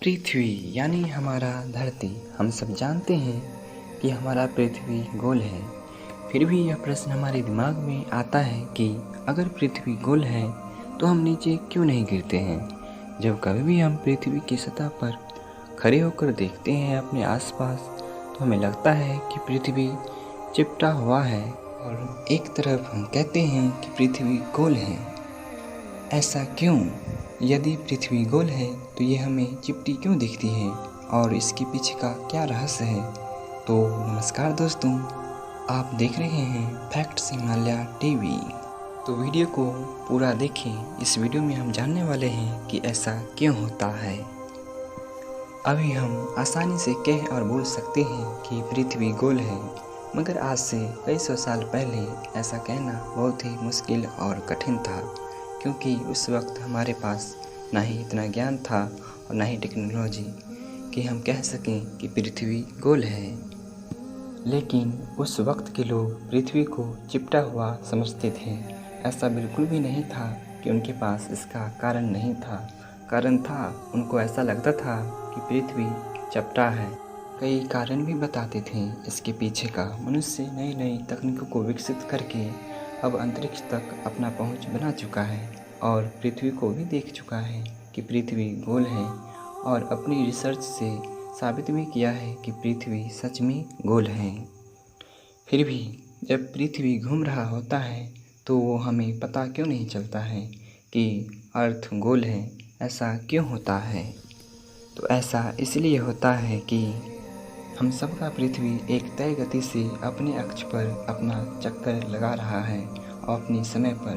पृथ्वी यानी हमारा धरती। हम सब जानते हैं कि हमारा पृथ्वी गोल है। फिर भी यह प्रश्न हमारे दिमाग में आता है कि अगर पृथ्वी गोल है तो हम नीचे क्यों नहीं गिरते हैं। जब कभी भी हम पृथ्वी की सतह पर खड़े होकर देखते हैं अपने आसपास, तो हमें लगता है कि पृथ्वी चिपटा हुआ है और एक तरफ हम कहते हैं कि पृथ्वी गोल है। ऐसा क्यों? यदि पृथ्वी गोल है तो ये हमें चिपटी क्यों दिखती है और इसके पीछे का क्या रहस्य है? तो नमस्कार दोस्तों, आप देख रहे हैं फैक्ट्स हिमालय टीवी। तो वीडियो को पूरा देखें। इस वीडियो में हम जानने वाले हैं कि ऐसा क्यों होता है। अभी हम आसानी से कह और बोल सकते हैं कि पृथ्वी गोल है, मगर आज से कई सौ साल पहले ऐसा कहना बहुत ही मुश्किल और कठिन था, क्योंकि उस वक्त हमारे पास ना ही इतना ज्ञान था और ना ही टेक्नोलॉजी कि हम कह सकें कि पृथ्वी गोल है। लेकिन उस वक्त के लोग पृथ्वी को चिपटा हुआ समझते थे। ऐसा बिल्कुल भी नहीं था कि उनके पास इसका कारण नहीं था। कारण था, उनको ऐसा लगता था कि पृथ्वी चपटा है। कई कारण भी बताते थे इसके पीछे का। मनुष्य नई नई तकनीकों को विकसित करके अब अंतरिक्ष तक अपना पहुंच बना चुका है और पृथ्वी को भी देख चुका है कि पृथ्वी गोल है, और अपनी रिसर्च से साबित भी किया है कि पृथ्वी सच में गोल है। फिर भी जब पृथ्वी घूम रहा होता है तो वो हमें पता क्यों नहीं चलता है कि अर्थ गोल है। ऐसा क्यों होता है? तो ऐसा इसलिए होता है कि हम सबका पृथ्वी एक तय गति से अपने अक्ष पर अपना चक्कर लगा रहा है और अपनी समय पर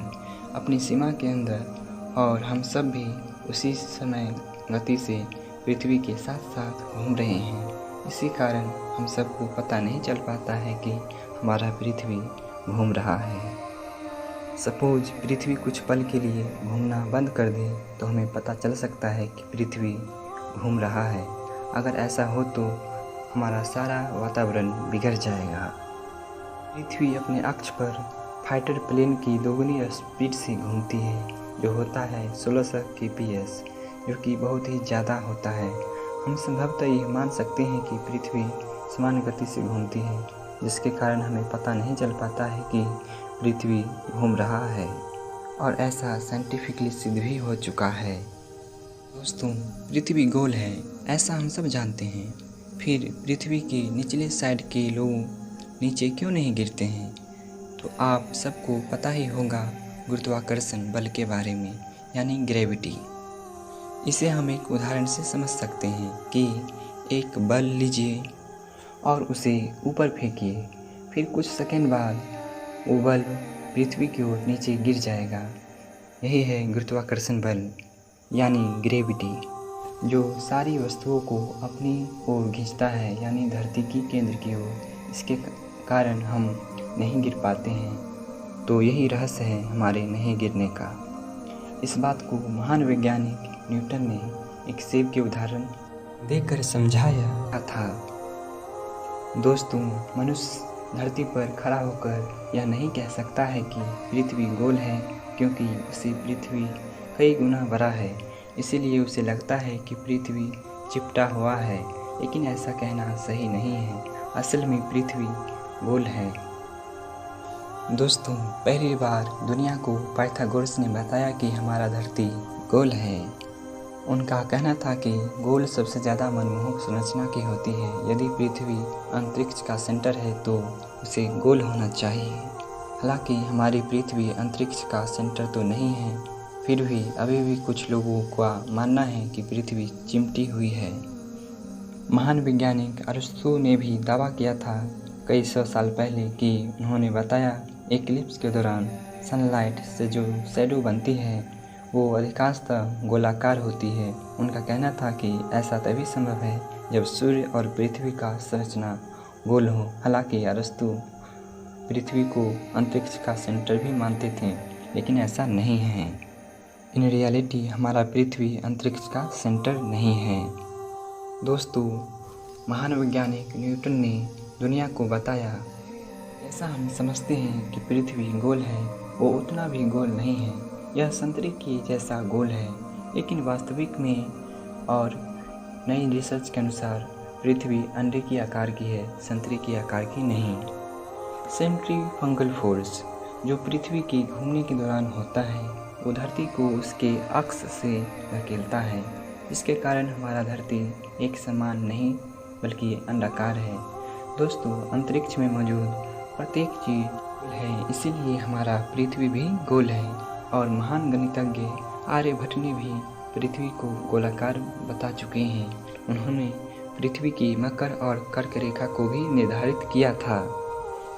अपनी सीमा के अंदर, और हम सब भी उसी समय गति से पृथ्वी के साथ साथ घूम रहे हैं। इसी कारण हम सबको पता नहीं चल पाता है कि हमारा पृथ्वी घूम रहा है। सपोज पृथ्वी कुछ पल के लिए घूमना बंद कर दे तो हमें पता चल सकता है कि पृथ्वी घूम रहा है। अगर ऐसा हो तो हमारा सारा वातावरण बिगड़ जाएगा। पृथ्वी अपने अक्ष पर फाइटर प्लेन की दोगुनी स्पीड से घूमती है, जो होता है 1600 kph, जो कि बहुत ही ज़्यादा होता है। हम संभवतः ये मान सकते हैं कि पृथ्वी समान गति से घूमती है, जिसके कारण हमें पता नहीं चल पाता है कि पृथ्वी घूम रहा है, और ऐसा साइंटिफिकली सिद्ध भी हो चुका है। दोस्तों, पृथ्वी गोल है ऐसा हम सब जानते हैं। फिर पृथ्वी के निचले साइड के लोग नीचे क्यों नहीं गिरते हैं? तो आप सबको पता ही होगा गुरुत्वाकर्षण बल के बारे में, यानी ग्रेविटी। इसे हम एक उदाहरण से समझ सकते हैं कि एक बल लीजिए और उसे ऊपर फेंकिए, फिर कुछ सेकंड बाद वो बल पृथ्वी की ओर नीचे गिर जाएगा। यही है गुरुत्वाकर्षण बल यानी ग्रेविटी, जो सारी वस्तुओं को अपनी ओर खींचता है, यानी धरती की केंद्र की ओर। इसके कारण हम नहीं गिर पाते हैं। तो यही रहस्य है हमारे नहीं गिरने का। इस बात को महान वैज्ञानिक न्यूटन ने एक सेब के उदाहरण देकर समझाया था। दोस्तों, मनुष्य धरती पर खड़ा होकर यह नहीं कह सकता है कि पृथ्वी गोल है, क्योंकि उसे पृथ्वी कई गुना बड़ा है। इसीलिए उसे लगता है कि पृथ्वी चिपटा हुआ है, लेकिन ऐसा कहना सही नहीं है। असल में पृथ्वी गोल है। दोस्तों, पहली बार दुनिया को पाइथागोरस ने बताया कि हमारा धरती गोल है। उनका कहना था कि गोल सबसे ज़्यादा मनमोहक संरचना की होती है। यदि पृथ्वी अंतरिक्ष का सेंटर है तो उसे गोल होना चाहिए। हालांकि हमारी पृथ्वी अंतरिक्ष का सेंटर तो नहीं है, फिर भी अभी भी कुछ लोगों का मानना है कि पृथ्वी चिमटी हुई है। महान वैज्ञानिक अरस्तु ने भी दावा किया था कई सौ साल पहले कि उन्होंने बताया एक्लिप्स के दौरान सनलाइट से जो शैडो बनती है वो अधिकांशतः गोलाकार होती है। उनका कहना था कि ऐसा तभी संभव है जब सूर्य और पृथ्वी का संरचना गोल हो। हालांकि अरस्तु पृथ्वी को अंतरिक्ष का सेंटर भी मानते थे, लेकिन ऐसा नहीं है। इन रियलिटी हमारा पृथ्वी अंतरिक्ष का सेंटर नहीं है। दोस्तों, महान वैज्ञानिक न्यूटन ने दुनिया को बताया। ऐसा हम समझते हैं कि पृथ्वी गोल है, वो उतना भी गोल नहीं है। यह संतरे के जैसा गोल है, लेकिन वास्तविक में और नई रिसर्च के अनुसार पृथ्वी अंडे की आकार की है, संतरे की आकार की नहीं। सेंट्रीफ्यूगल फोर्स जो पृथ्वी के घूमने के दौरान होता है वो धरती को उसके अक्ष से धकेलता है। इसके कारण हमारा धरती एक समान नहीं बल्कि अंडाकार है। दोस्तों, अंतरिक्ष में मौजूद प्रत्येक चीज गोल है, इसीलिए हमारा पृथ्वी भी गोल है। और महान गणितज्ञ आर्यभट्ट ने भी पृथ्वी को गोलाकार बता चुके हैं। उन्होंने पृथ्वी की मकर और कर्क रेखा को भी निर्धारित किया था।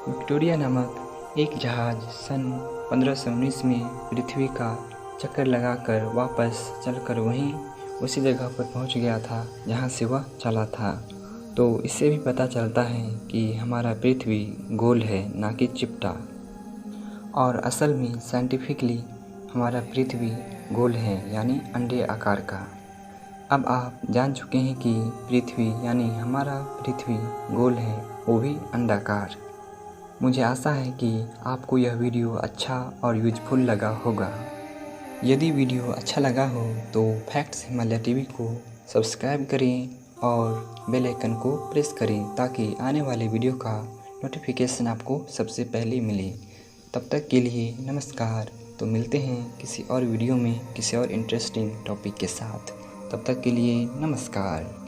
विक्टोरिया नामक एक जहाज सन 1519 में पृथ्वी का चक्कर लगाकर वापस चलकर वहीं उसी जगह पर पहुंच गया था जहां से वह चला था। तो इससे भी पता चलता है कि हमारा पृथ्वी गोल है, ना कि चिपटा। और असल में साइंटिफिकली हमारा पृथ्वी गोल है, यानी अंडे आकार का। अब आप जान चुके हैं कि पृथ्वी यानी हमारा पृथ्वी गोल है, वो भी अंडाकार। मुझे आशा है कि आपको यह वीडियो अच्छा और यूजफुल लगा होगा। यदि वीडियो अच्छा लगा हो तो फैक्ट्स हिमालय टीवी को सब्सक्राइब करें और बेल आइकन को प्रेस करें ताकि आने वाले वीडियो का नोटिफिकेशन आपको सबसे पहले मिले। तब तक के लिए नमस्कार। तो मिलते हैं किसी और वीडियो में किसी और इंटरेस्टिंग टॉपिक के साथ। तब तक के लिए नमस्कार।